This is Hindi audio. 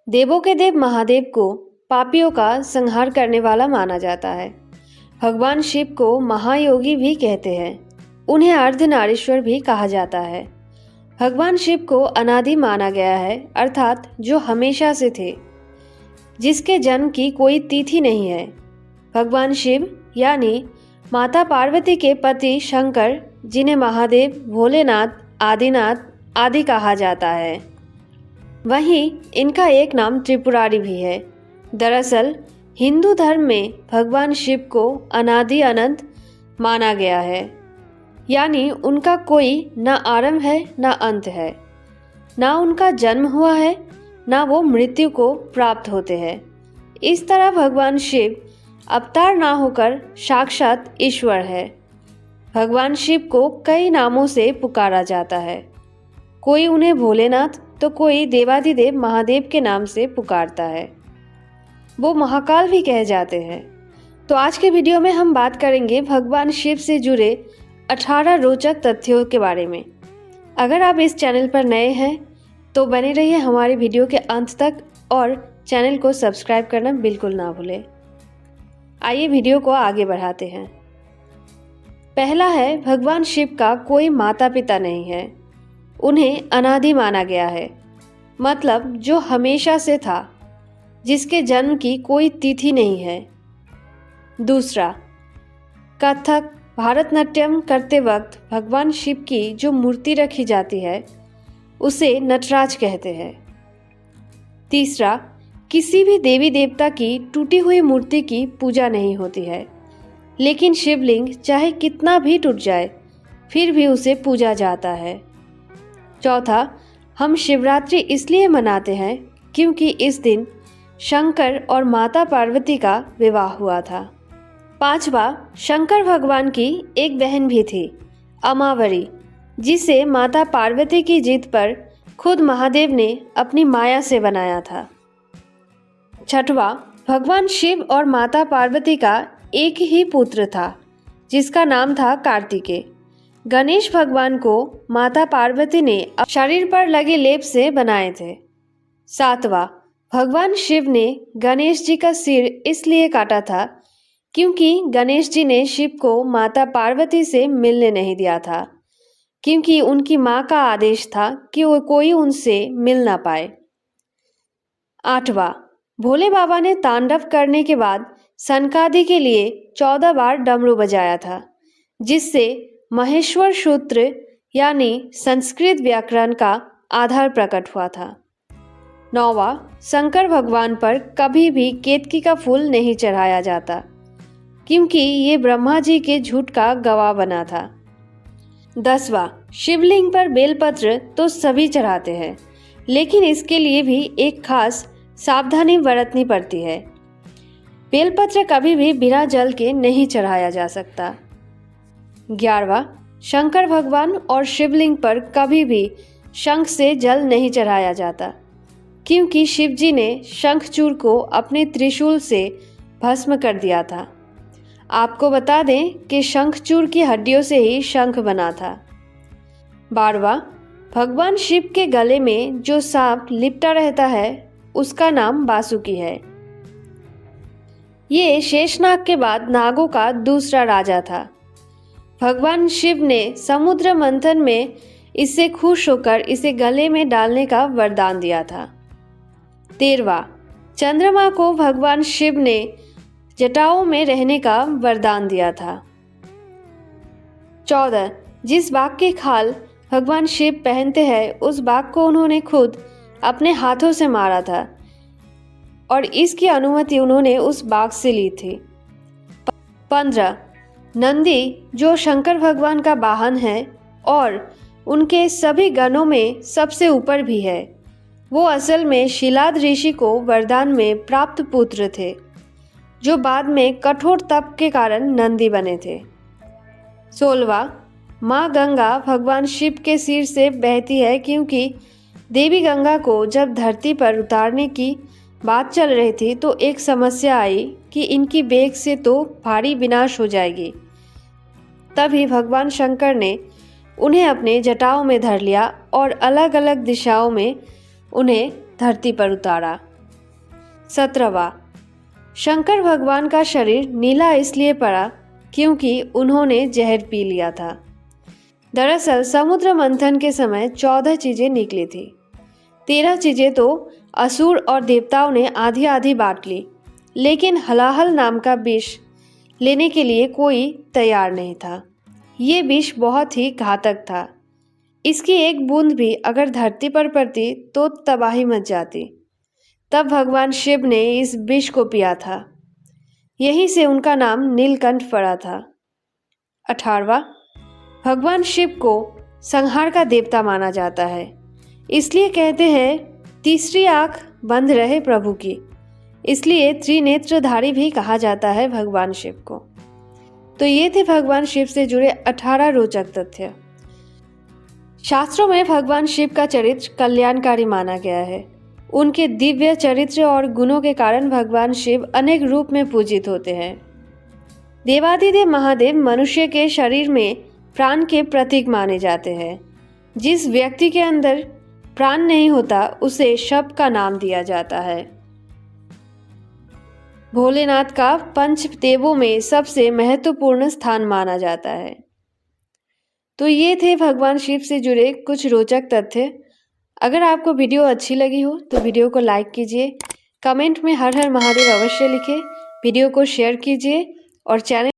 देवों के देव महादेव को पापियों का संहार करने वाला माना जाता है। भगवान शिव को महायोगी भी कहते हैं। उन्हें अर्धनारीश्वर भी कहा जाता है। भगवान शिव को अनादि माना गया है, अर्थात जो हमेशा से थे, जिसके जन्म की कोई तिथि नहीं है। भगवान शिव यानी माता पार्वती के पति शंकर, जिन्हें महादेव, भोलेनाथ, आदिनाथ आदि कहा जाता है। वहीं इनका एक नाम त्रिपुरारी भी है। दरअसल हिंदू धर्म में भगवान शिव को अनादि अनंत माना गया है, यानी उनका कोई न आरंभ है न अंत है, ना उनका जन्म हुआ है ना वो मृत्यु को प्राप्त होते हैं। इस तरह भगवान शिव अवतार ना होकर साक्षात ईश्वर है। भगवान शिव को कई नामों से पुकारा जाता है। कोई उन्हें भोलेनाथ तो कोई देवाधिदेव महादेव के नाम से पुकारता है। वो महाकाल भी कहे जाते हैं। तो आज के वीडियो में हम बात करेंगे भगवान शिव से जुड़े 18 रोचक तथ्यों के बारे में। अगर आप इस चैनल पर नए हैं तो बने रहिए हमारे वीडियो के अंत तक और चैनल को सब्सक्राइब करना बिल्कुल ना भूलें। आइए वीडियो को आगे बढ़ाते हैं। पहला है, भगवान शिव का कोई माता पिता नहीं है। उन्हें अनादि माना गया है, मतलब जो हमेशा से था, जिसके जन्म की कोई तिथि नहीं है। दूसरा, कथक, भारतनाट्यम करते वक्त भगवान शिव की जो मूर्ति रखी जाती है उसे नटराज कहते हैं। तीसरा, किसी भी देवी देवता की टूटी हुई मूर्ति की पूजा नहीं होती है, लेकिन शिवलिंग चाहे कितना भी टूट जाए फिर भी उसे पूजा जाता है। चौथा, हम शिवरात्रि इसलिए मनाते हैं क्योंकि इस दिन शंकर और माता पार्वती का विवाह हुआ था। पांचवा, शंकर भगवान की एक बहन भी थी, अमावरी, जिसे माता पार्वती की जिद पर खुद महादेव ने अपनी माया से बनाया था। छठवां, भगवान शिव और माता पार्वती का एक ही पुत्र था, जिसका नाम था कार्तिकेय। गणेश भगवान को माता पार्वती ने शरीर पर लगे लेप से बनाए थे। सातवां, भगवान शिव ने गणेश जी का सिर इसलिए काटा था क्योंकि गणेश जी ने शिव को माता पार्वती से मिलने नहीं दिया था, क्योंकि उनकी माँ का आदेश था कि वो कोई उनसे मिल ना पाए। आठवां, भोले बाबा ने तांडव करने के बाद सनकादि के लिए 14 बार डमरू बजाया था, जिससे महेश्वर सूत्र यानी संस्कृत व्याकरण का आधार प्रकट हुआ था। नौवां, शंकर भगवान पर कभी भी केतकी का फूल नहीं चढ़ाया जाता, क्योंकि ये ब्रह्मा जी के झूठ का गवाह बना था। 10वां, शिवलिंग पर बेलपत्र तो सभी चढ़ाते हैं, लेकिन इसके लिए भी एक खास सावधानी बरतनी पड़ती है। बेलपत्र कभी भी बिना जल के नहीं चढ़ाया जा सकता। 11वां, शंकर भगवान और शिवलिंग पर कभी भी शंख से जल नहीं चढ़ाया जाता, क्योंकि शिवजी ने शंखचूर को अपने त्रिशूल से भस्म कर दिया था। आपको बता दें कि शंखचूर की हड्डियों से ही शंख बना था। 12वां, भगवान शिव के गले में जो सांप लिपटा रहता है उसका नाम बासुकी है। ये शेषनाग के बाद नागों का दूसरा राजा था। भगवान शिव ने समुद्र मंथन में इससे खुश होकर इसे गले में डालने का वरदान दिया था। 13वां, चंद्रमा को भगवान शिव ने जटाओं में रहने का वरदान दिया था। 14, जिस बाघ की खाल भगवान शिव पहनते हैं उस बाघ को उन्होंने खुद अपने हाथों से मारा था और इसकी अनुमति उन्होंने उस बाघ से ली थी। 15, नंदी जो शंकर भगवान का वाहन है और उनके सभी गणों में सबसे ऊपर भी है, वो असल में शिलाद ऋषि को वरदान में प्राप्त पुत्र थे, जो बाद में कठोर तप के कारण नंदी बने थे। 16वां, माँ गंगा भगवान शिव के सिर से बहती है, क्योंकि देवी गंगा को जब धरती पर उतारने की बात चल रही थी तो एक समस्या आई कि इनकी वेग से तो भारी विनाश हो जाएगी। तभी भगवान शंकर ने उन्हें अपने जटाओं में धर लिया और अलग अलग दिशाओं में उन्हें धरती पर उतारा। 17वां, शंकर भगवान का शरीर नीला इसलिए पड़ा क्योंकि उन्होंने जहर पी लिया था। दरअसल समुद्र मंथन के समय 14 चीजें निकली थी। 13 चीजें तो असुर और देवताओं ने आधी आधी बांट ली, लेकिन हलाहल नाम का विष लेने के लिए कोई तैयार नहीं था। ये विष बहुत ही घातक था। इसकी एक बूंद भी अगर धरती पर पड़ती तो तबाही मच जाती। तब भगवान शिव ने इस विष को पिया था। यहीं से उनका नाम नीलकंठ पड़ा था। 18वां, भगवान शिव को संहार का देवता माना जाता है। इसलिए कहते हैं तीसरी आंख बंद रहे प्रभु की, इसलिए त्रिनेत्रधारी भी कहा जाता है भगवान शिव को। तो ये थे भगवान शिव से जुड़े 18 रोचक तथ्य। शास्त्रों में भगवान शिव का चरित्र कल्याणकारी माना गया है। उनके दिव्य चरित्र और गुणों के कारण भगवान शिव अनेक रूप में पूजित होते हैं। देवादिदेव महादेव मनुष्य के शरीर में प्राण के प्रतीक माने जाते हैं। जिस व्यक्ति के अंदर प्राण नहीं होता उसे शव का नाम दिया जाता है। भोलेनाथ का पंचदेवों में सबसे महत्वपूर्ण स्थान माना जाता है। तो ये थे भगवान शिव से जुड़े कुछ रोचक तथ्य। अगर आपको वीडियो अच्छी लगी हो तो वीडियो को लाइक कीजिए, कमेंट में हर हर महादेव अवश्य लिखें, वीडियो को शेयर कीजिए और चैनल